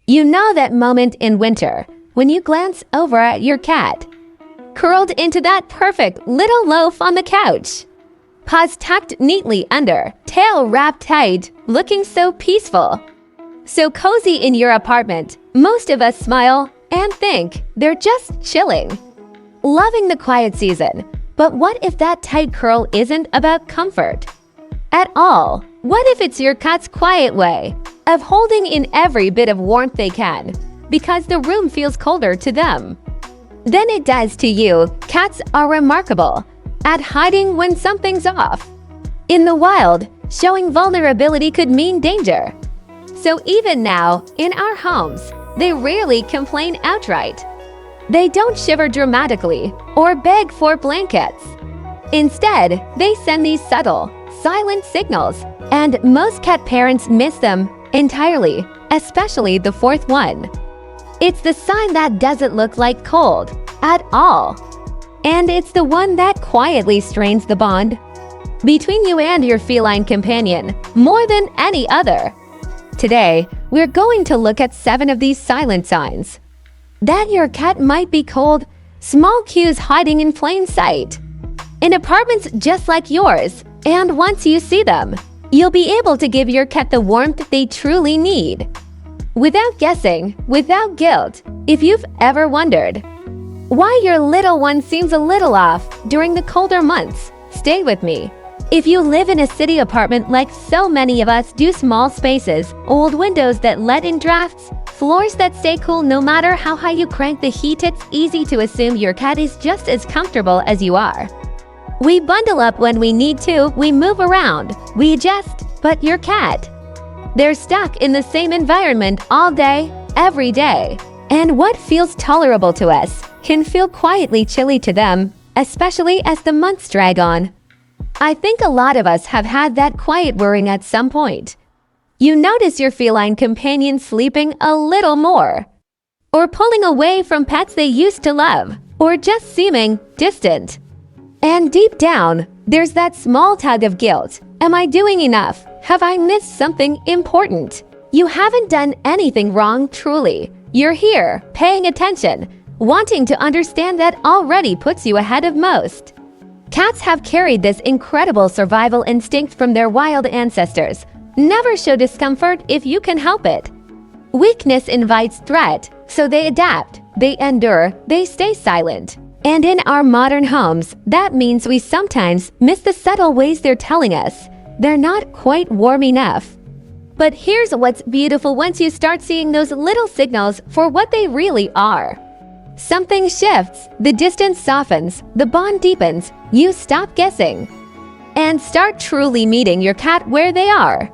You know that moment in winter when you glance over at your cat, curled into that perfect little loaf on the couch, paws tucked neatly under, tail wrapped tight, looking so peaceful. So cozy in your apartment, most of us smile and think they're just chilling, loving the quiet season. But what if that tight curl isn't about comfort at all? What if it's your cat's quiet way of holding in every bit of warmth they can because the room feels colder to them than it does to you? Cats are remarkable at hiding when something's off. In the wild, showing vulnerability could mean danger. So even now, in our homes, they rarely complain outright. They don't shiver dramatically or beg for blankets. Instead, they send these subtle, silent signals, and most cat parents miss them entirely, especially the fourth one. It's the sign that doesn't look like cold at all. And it's the one that quietly strains the bond between you and your feline companion more than any other. Today, we're going to look at 7 of these silent signs that your cat might be cold, small cues hiding in plain sight in apartments just like yours. And once you see them, you'll be able to give your cat the warmth they truly need, without guessing, without guilt. If you've ever wondered why your little one seems a little off during the colder months, stay with me. If you live in a city apartment like so many of us do, small spaces, old windows that let in drafts, floors that stay cool no matter how high you crank the heat, it's easy to assume your cat is just as comfortable as you are. We bundle up when we need to, we move around, we adjust, but your cat, they're stuck in the same environment all day, every day. And what feels tolerable to us can feel quietly chilly to them, especially as the months drag on. I think a lot of us have had that quiet worrying at some point. You notice your feline companion sleeping a little more, or pulling away from pets they used to love, or just seeming distant. And deep down, there's that small tug of guilt. Am I doing enough? Have I missed something important? You haven't done anything wrong, truly. You're here, paying attention, wanting to understand. That already puts you ahead of most. Cats have carried this incredible survival instinct from their wild ancestors. Never show discomfort if you can help it. Weakness invites threat, so they adapt, they endure, they stay silent. And in our modern homes, that means we sometimes miss the subtle ways they're telling us they're not quite warm enough. But here's what's beautiful: once you start seeing those little signals for what they really are, something shifts, the distance softens, the bond deepens, you stop guessing and start truly meeting your cat where they are.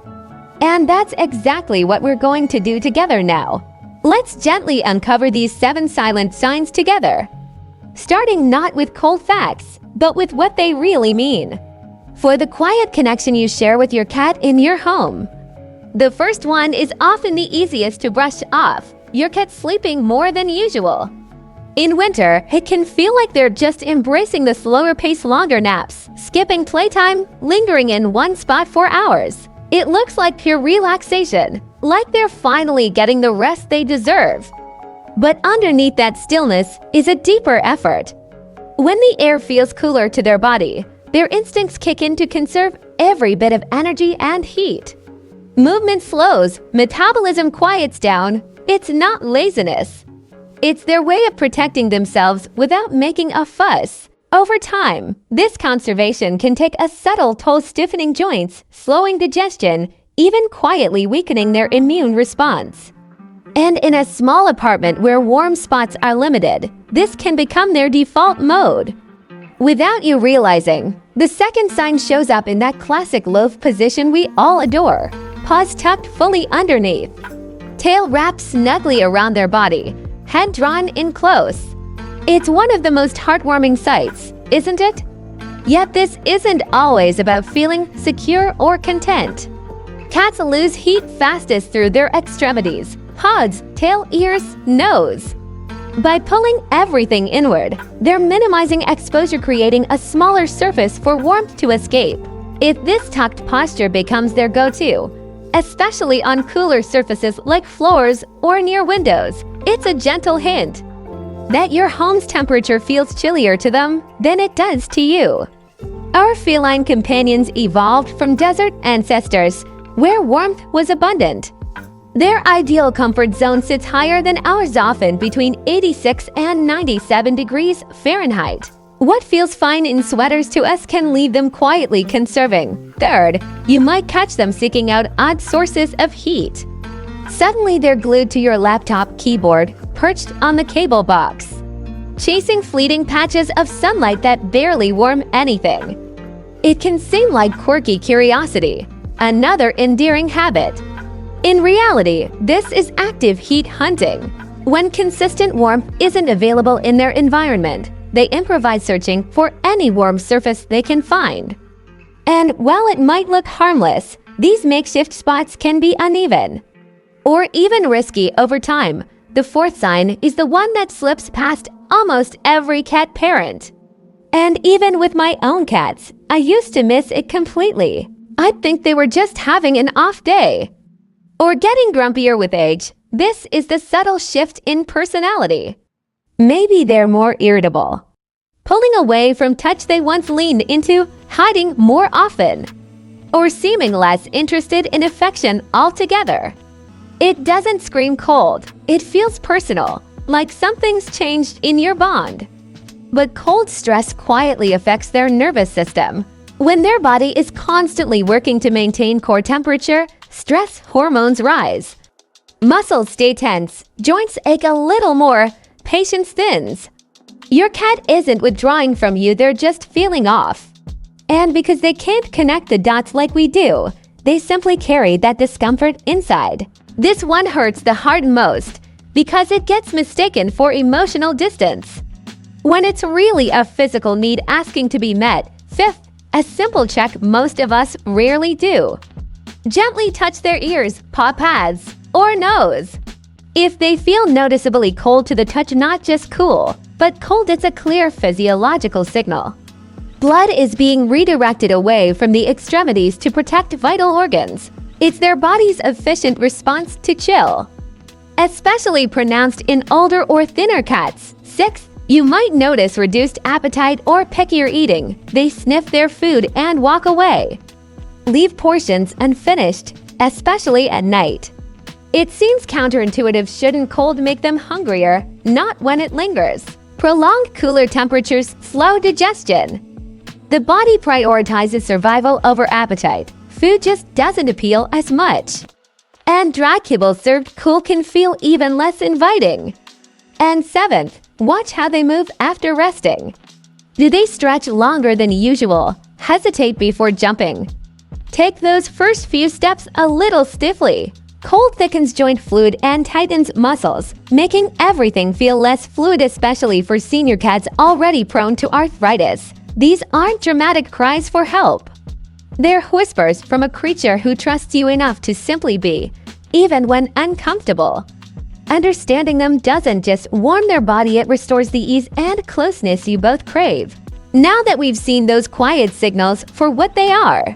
And that's exactly what we're going to do together now. Let's gently uncover these 7 silent signs together, starting not with cold facts, but with what they really mean for the quiet connection you share with your cat in your home. The first one is often the easiest to brush off: your cat sleeping more than usual. In winter, it can feel like they're just embracing the slower pace, longer naps, skipping playtime, lingering in one spot for hours. It looks like pure relaxation, like they're finally getting the rest they deserve. But underneath that stillness is a deeper effort. When the air feels cooler to their body, their instincts kick in to conserve every bit of energy and heat. Movement slows, metabolism quiets down. It's not laziness. It's their way of protecting themselves without making a fuss. Over time, this conservation can take a subtle toll, stiffening joints, slowing digestion, even quietly weakening their immune response. And in a small apartment where warm spots are limited, this can become their default mode. Without you realizing, the second sign shows up in that classic loaf position we all adore. Paws tucked fully underneath, tail wrapped snugly around their body, head drawn in close. It's one of the most heartwarming sights, isn't it? Yet this isn't always about feeling secure or content. Cats lose heat fastest through their extremities: paws, tail, ears, nose. By pulling everything inward, they're minimizing exposure, creating a smaller surface for warmth to escape. If this tucked posture becomes their go-to, especially on cooler surfaces like floors or near windows. It's a gentle hint that your home's temperature feels chillier to them than it does to you. Our feline companions evolved from desert ancestors where warmth was abundant. Their ideal comfort zone sits higher than ours, often between 86 and 97 degrees Fahrenheit. What feels fine in sweaters to us can leave them quietly conserving. Third, you might catch them seeking out odd sources of heat. Suddenly they're glued to your laptop keyboard, perched on the cable box, chasing fleeting patches of sunlight that barely warm anything. It can seem like quirky curiosity, another endearing habit. In reality, this is active heat hunting. When consistent warmth isn't available in their environment, they improvise, searching for any warm surface they can find. And while it might look harmless, these makeshift spots can be uneven or even risky over time. The fourth sign is the one that slips past almost every cat parent. And even with my own cats, I used to miss it completely. I'd think they were just having an off day or getting grumpier with age. This is the subtle shift in personality. Maybe they're more irritable, pulling away from touch they once leaned into, hiding more often, or seeming less interested in affection altogether. It doesn't scream cold. It feels personal, like something's changed in your bond. But cold stress quietly affects their nervous system. When their body is constantly working to maintain core temperature, stress hormones rise. Muscles stay tense, joints ache a little more, patience thins. Your cat isn't withdrawing from you, they're just feeling off. And because they can't connect the dots like we do, they simply carry that discomfort inside. This one hurts the heart most because it gets mistaken for emotional distance, when it's really a physical need asking to be met. Fifth, a simple check most of us rarely do. Gently touch their ears, paw pads, or nose. If they feel noticeably cold to the touch, not just cool, but cold, it's a clear physiological signal. Blood is being redirected away from the extremities to protect vital organs. It's their body's efficient response to chill, especially pronounced in older or thinner cats. Sixth, you might notice reduced appetite or pickier eating. They sniff their food and walk away, leave portions unfinished, especially at night. It seems counterintuitive. Shouldn't cold make them hungrier? Not when it lingers. Prolonged cooler temperatures slow digestion. The body prioritizes survival over appetite. Food just doesn't appeal as much. And dry kibble served cool can feel even less inviting. And seventh, watch how they move after resting. Do they stretch longer than usual? Hesitate before jumping. Take those first few steps a little stiffly. Cold thickens joint fluid and tightens muscles, making everything feel less fluid, especially for senior cats already prone to arthritis. These aren't dramatic cries for help. They're whispers from a creature who trusts you enough to simply be, even when uncomfortable. Understanding them doesn't just warm their body, it restores the ease and closeness you both crave. Now that we've seen those quiet signals for what they are,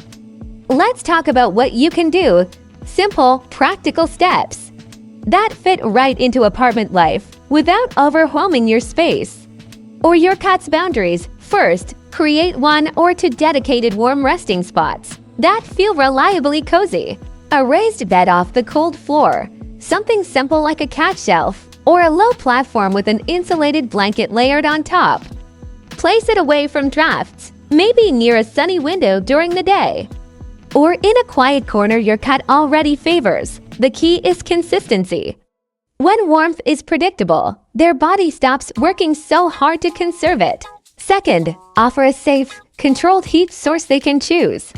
let's talk about what you can do. Simple, practical steps that fit right into apartment life without overwhelming your space or your cat's boundaries. First, create 1 or 2 dedicated warm resting spots that feel reliably cozy. A raised bed off the cold floor, something simple like a cat shelf, or a low platform with an insulated blanket layered on top. Place it away from drafts, maybe near a sunny window during the day, or in a quiet corner your cat already favors. The key is consistency. When warmth is predictable, their body stops working so hard to conserve it. Second, offer a safe, controlled heat source they can choose.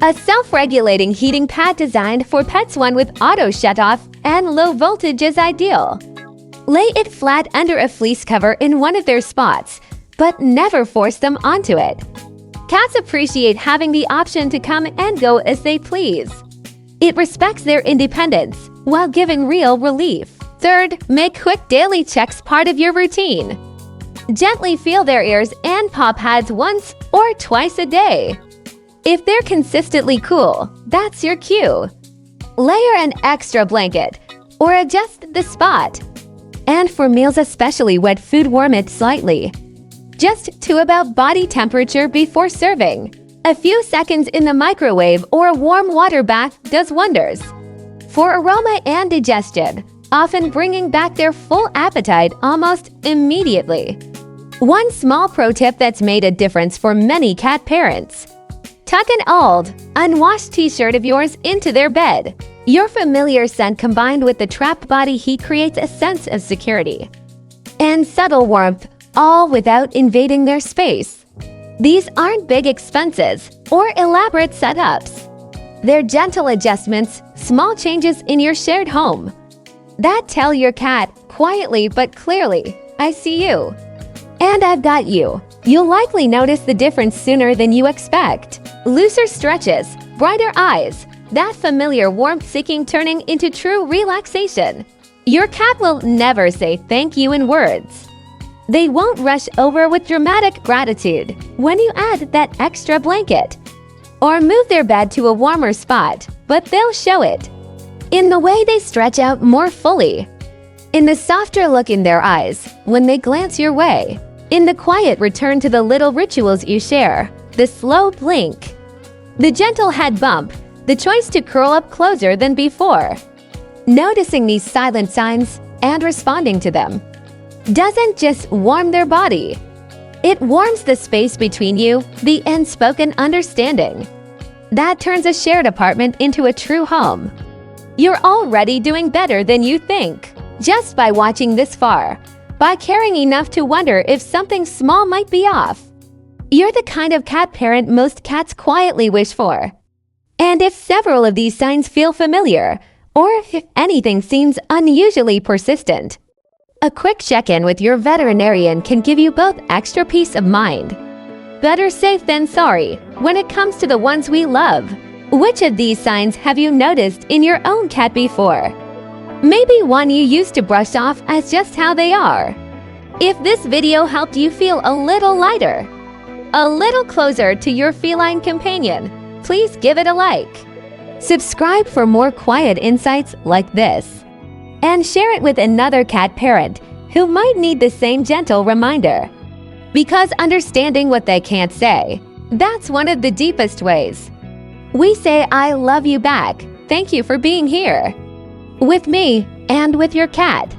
A self-regulating heating pad designed for pets, one with auto shut-off and low voltage, is ideal. Lay it flat under a fleece cover in one of their spots, but never force them onto it. Cats appreciate having the option to come and go as they please. It respects their independence while giving real relief. Third, make quick daily checks part of your routine. Gently feel their ears and paw pads once or twice a day. If they're consistently cool, that's your cue. Layer an extra blanket or adjust the spot. And for meals especially, wet food, warm it slightly, just to about body temperature before serving. A few seconds in the microwave or a warm water bath does wonders for aroma and digestion, often bringing back their full appetite almost immediately. One small pro tip that's made a difference for many cat parents: tuck an old, unwashed t-shirt of yours into their bed. Your familiar scent combined with the trapped body heat creates a sense of security and subtle warmth, all without invading their space. These aren't big expenses or elaborate setups. They're gentle adjustments, small changes in your shared home that tell your cat quietly but clearly, "I see you. And I've got you." You'll likely notice the difference sooner than you expect. Looser stretches, brighter eyes, that familiar warmth-seeking turning into true relaxation. Your cat will never say thank you in words. They won't rush over with dramatic gratitude when you add that extra blanket or move their bed to a warmer spot, but they'll show it in the way they stretch out more fully, in the softer look in their eyes when they glance your way, in the quiet return to the little rituals you share, the slow blink, the gentle head bump, the choice to curl up closer than before. Noticing these silent signs and responding to them doesn't just warm their body. It warms the space between you, the unspoken understanding that turns a shared apartment into a true home. You're already doing better than you think, just by watching this far, by caring enough to wonder if something small might be off. You're the kind of cat parent most cats quietly wish for. And if several of these signs feel familiar, or if anything seems unusually persistent, a quick check-in with your veterinarian can give you both extra peace of mind. Better safe than sorry when it comes to the ones we love. Which of these signs have you noticed in your own cat before? Maybe one you used to brush off as just how they are. If this video helped you feel a little lighter, a little closer to your feline companion, please give it a like. Subscribe for more quiet insights like this, and share it with another cat parent who might need the same gentle reminder. Because understanding what they can't say, that's one of the deepest ways we say I love you back. Thank you for being here with me and with your cat.